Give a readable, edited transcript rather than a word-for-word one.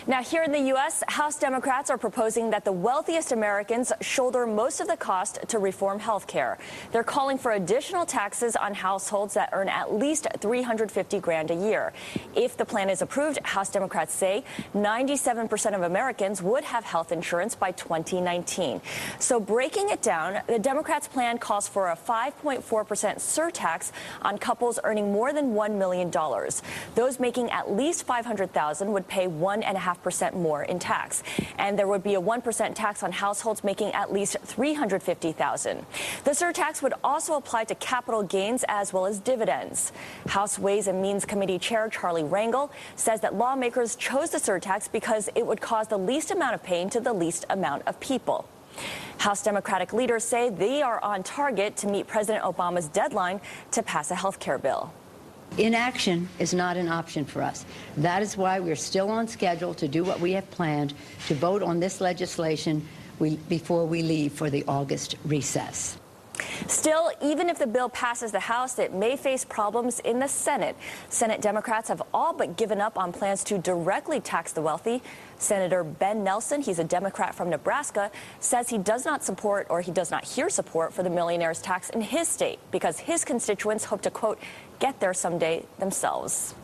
Now, here in the U.S., House Democrats are proposing that the wealthiest Americans shoulder most of the cost to reform health care. They're calling for additional taxes on households that earn at least $350,000 a year. If the plan is approved, House Democrats say 97% of Americans would have health insurance by 2019. So breaking it down, the Democrats' plan calls for a 5.4% surtax on couples earning more than $1 million. Those making at least $500,000 would pay 1.5% more in tax, and there would be a 1% tax on households making at least $350,000. The surtax would also apply to capital gains as well as dividends. House Ways and Means Committee Chair Charlie Rangel says that lawmakers chose the surtax because it would cause the least amount of pain to the least amount of people. House Democratic leaders say they are on target to meet President Obama's deadline to pass a health care bill. Inaction is not an option for us. That is why we're still on schedule to do what we have planned, to vote on this legislation before we leave for the August recess. Still, even if the bill passes the House, it may face problems in the Senate. Senate Democrats have all but given up on plans to directly tax the wealthy. Senator Ben Nelson, he's a Democrat from Nebraska, says he does not hear support for the millionaire's tax in his state because his constituents hope to, quote, get there someday themselves.